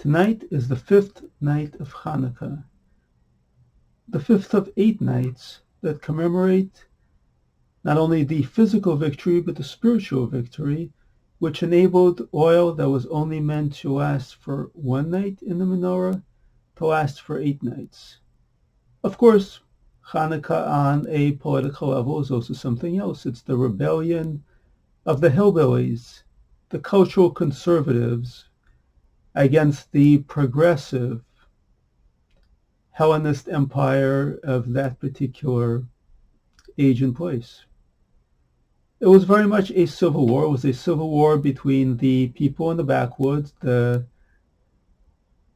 Tonight is the 5th night of Chanukah, the 5th of 8 nights that commemorate not only the physical victory, but the spiritual victory, which enabled oil that was only meant to last for 1 night in the menorah to last for 8 nights. Of course, Chanukah on a political level is also something else. It's the rebellion of the hillbillies, the cultural conservatives, against the progressive Hellenist empire of that particular age and place. It was very much a civil war. It was a civil war between the people in the backwoods, the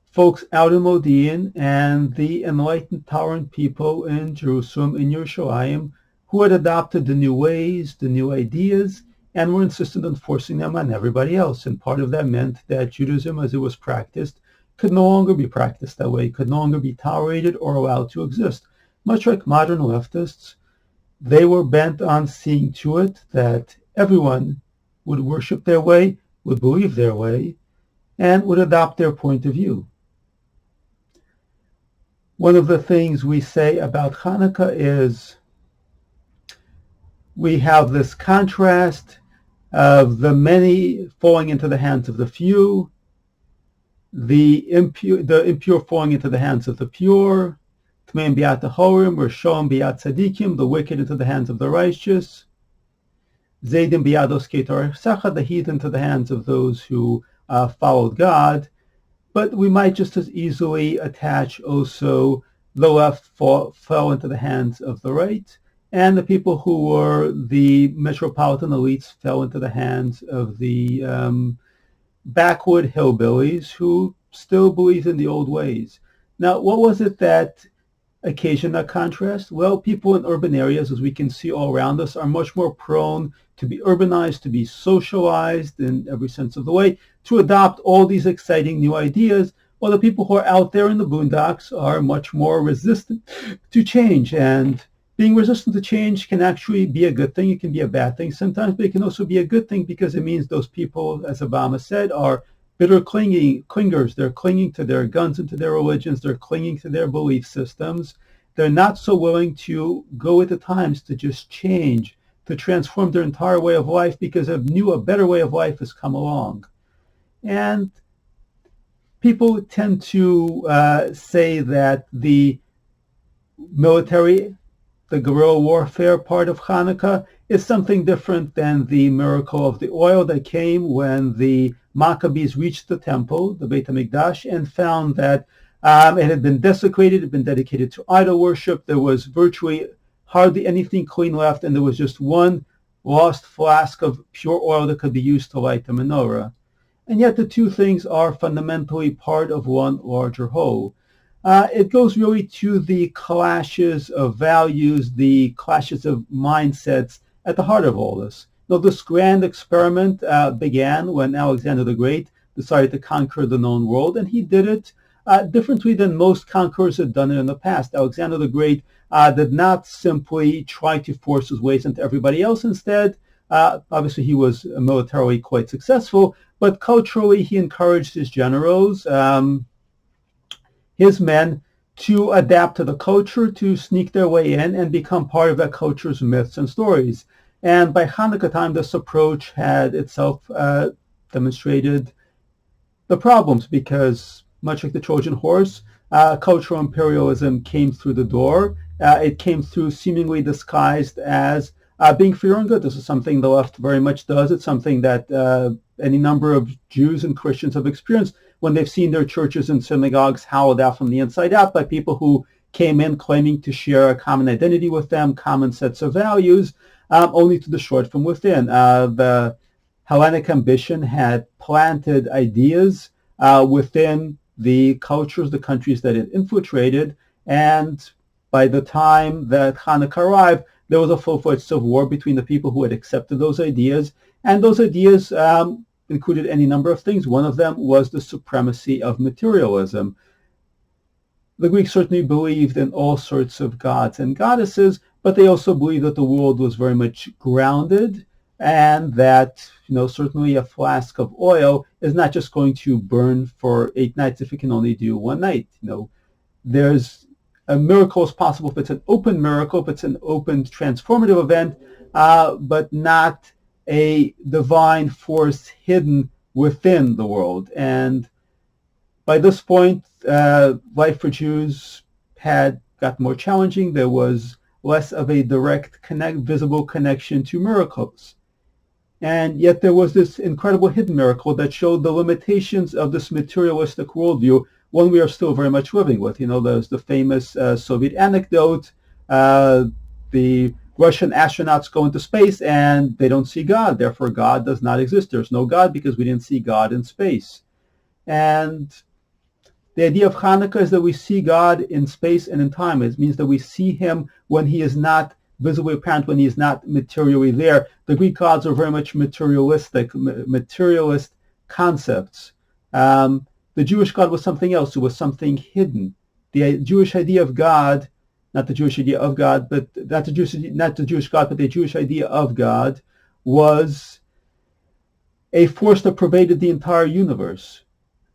folks out in Modi'in, and the enlightened, tolerant people in Jerusalem, in Yerushalayim, who had adopted the new ways, the new ideas, and were insistent on forcing them on everybody else. And part of that meant that Judaism, as it was practiced, could no longer be practiced that way, could no longer be tolerated or allowed to exist. Much like modern leftists, they were bent on seeing to it that everyone would worship their way, would believe their way, and would adopt their point of view. One of the things we say about Chanukah is we have this contrast of the many falling into the hands of the few, the impure falling into the hands of the pure, Tmeim biat hachorim, Rishon biat tzadikim, the wicked into the hands of the righteous, Zaydim biat oskei Torah Secha, the heathen into the hands of those who followed God. But we might just as easily attach also the left fell into the hands of the right, and the people who were the metropolitan elites fell into the hands of the backwood hillbillies who still believed in the old ways. Now, what was it that occasioned that contrast? Well, people in urban areas, as we can see all around us, are much more prone to be urbanized, to be socialized in every sense of the way, to adopt all these exciting new ideas, while the people who are out there in the boondocks are much more resistant to change. And being resistant to change can actually be a good thing. It can be a bad thing sometimes, but it can also be a good thing because it means those people, as Obama said, are bitter clingers. They're clinging to their guns and to their religions. They're clinging to their belief systems. They're not so willing to go with the times, to just change, to transform their entire way of life because a better way of life has come along. And people tend to say that the military, the guerrilla warfare part of Chanukah is something different than the miracle of the oil that came when the Maccabees reached the temple, the Beit HaMikdash, and found that it had been desecrated, it had been dedicated to idol worship. There was virtually hardly anything clean left, and there was just one lost flask of pure oil that could be used to light the menorah. And yet the two things are fundamentally part of one larger whole. It goes really to the clashes of values, the clashes of mindsets at the heart of all this. Now, this grand experiment began when Alexander the Great decided to conquer the known world, and he did it differently than most conquerors had done it in the past. Alexander the Great did not simply try to force his ways into everybody else. Instead, obviously he was militarily quite successful, but culturally he encouraged his generals, his men, to adapt to the culture, to sneak their way in and become part of that culture's myths and stories. And by Chanukah time, this approach had itself demonstrated the problems because, much like the Trojan horse, cultural imperialism came through the door. It came through seemingly disguised as being for your own good. This is something the left very much does. It's something that any number of Jews and Christians have experienced when they've seen their churches and synagogues hollowed out from the inside out by people who came in claiming to share a common identity with them, common sets of values, only to destroy it from within. The Hellenic ambition had planted ideas within the cultures, the countries that it infiltrated, and by the time that Chanukah arrived, there was a full-fledged civil war between the people who had accepted those ideas, and those ideas included any number of things. One of them was the supremacy of materialism. The Greeks certainly believed in all sorts of gods and goddesses, but they also believed that the world was very much grounded and that certainly a flask of oil is not just going to burn for 8 nights if it can only do one night. There's a miracle is possible if it's an open miracle, if it's an open transformative event, but not a divine force hidden within the world. And by this point, life for Jews had got more challenging. There was less of a direct visible connection to miracles. And yet there was this incredible hidden miracle that showed the limitations of this materialistic worldview, one we are still very much living with. There's the famous Soviet anecdote, the Russian astronauts go into space and they don't see God. Therefore, God does not exist. There's no God because we didn't see God in space. And the idea of Chanukah is that we see God in space and in time. It means that we see him when he is not visibly apparent, when he is not materially there. The Greek gods are very much materialist concepts. The Jewish God was something else. It was something hidden. The Jewish idea of God, not the Jewish idea of God, but not the Jewish God, but the Jewish idea of God was a force that pervaded the entire universe.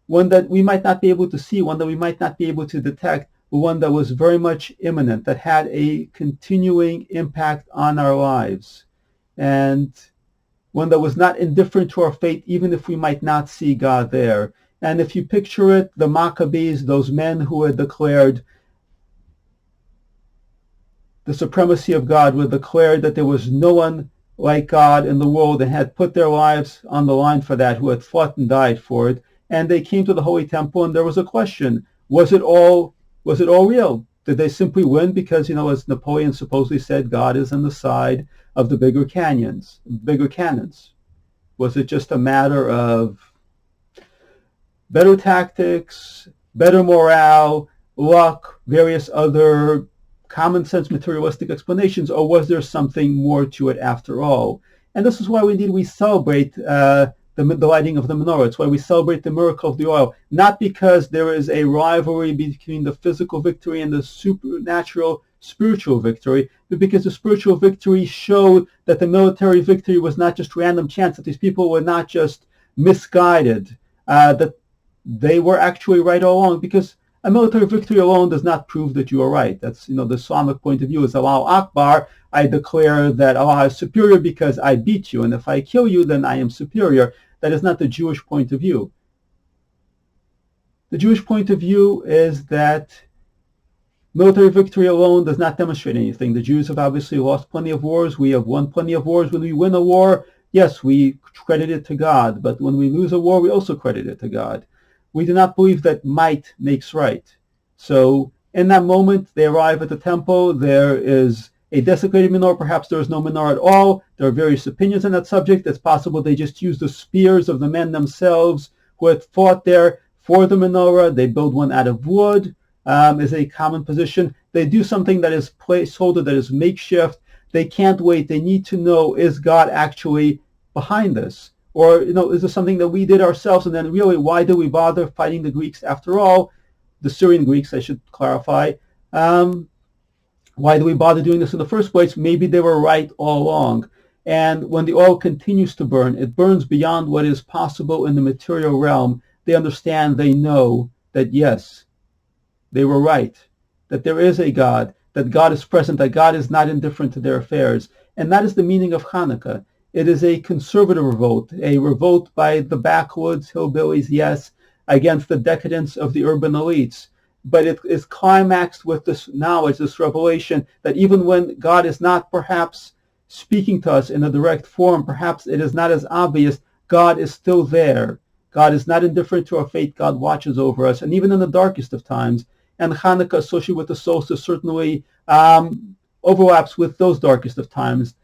One that we might not be able to see, one that we might not be able to detect, but one that was very much immanent, that had a continuing impact on our lives, and one that was not indifferent to our fate, even if we might not see God there. And if you picture it, the Maccabees, those men who had declared the supremacy of God, who had declared that there was no one like God in the world and had put their lives on the line for that, who had fought and died for it. And they came to the Holy Temple, and there was a question: was it all real? Did they simply win because, as Napoleon supposedly said, God is on the side of the bigger cannons? Was it just a matter of better tactics, better morale, luck, various other common sense materialistic explanations, or was there something more to it after all? And this is why we celebrate the lighting of the menorah. It's why we celebrate the miracle of the oil, not because there is a rivalry between the physical victory and the supernatural spiritual victory, but because the spiritual victory showed that the military victory was not just random chance, that these people were not just misguided, that they were actually right all along, because a military victory alone does not prove that you are right. That's, the Islamic point of view is Allahu Akbar. I declare that Allah is superior because I beat you, and if I kill you, then I am superior. That is not the Jewish point of view. The Jewish point of view is that military victory alone does not demonstrate anything. The Jews have obviously lost plenty of wars. We have won plenty of wars. When we win a war, yes, we credit it to God, but when we lose a war, we also credit it to God. We do not believe that might makes right. So in that moment, they arrive at the temple. There is a desecrated menorah. Perhaps there is no menorah at all. There are various opinions on that subject. It's possible they just used the spears of the men themselves who had fought there for the menorah. They build one out of wood, is a common position. They do something that is placeholder, that is makeshift. They can't wait. They need to know, is God actually behind this? Or, is this something that we did ourselves? And then really, why do we bother fighting the Greeks after all? The Syrian Greeks, I should clarify. Why do we bother doing this in the first place? Maybe they were right all along. And when the oil continues to burn, it burns beyond what is possible in the material realm. They understand, they know that yes, they were right, that there is a God, that God is present, that God is not indifferent to their affairs. And that is the meaning of Chanukah. It is a conservative revolt, a revolt by the backwoods, hillbillies, yes, against the decadence of the urban elites. But it is climaxed with this knowledge, this revelation, that even when God is not perhaps speaking to us in a direct form, perhaps it is not as obvious, God is still there. God is not indifferent to our fate. God watches over us, and even in the darkest of times. And Chanukah, associated with the solstice, certainly overlaps with those darkest of times.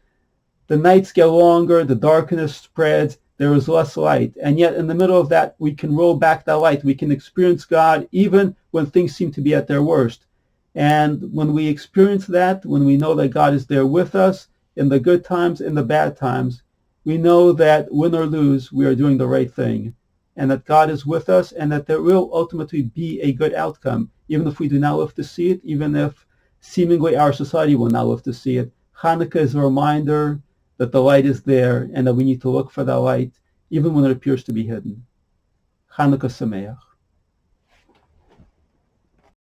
The nights get longer, the darkness spreads, there is less light. And yet in the middle of that, we can roll back that light. We can experience God even when things seem to be at their worst. And when we experience that, when we know that God is there with us in the good times, in the bad times, we know that win or lose, we are doing the right thing. And that God is with us, and that there will ultimately be a good outcome, even if we do not live to see it, even if seemingly our society will not live to see it. Chanukah is a reminder that the light is there and that we need to look for that light even when it appears to be hidden. Chanukah Sameach.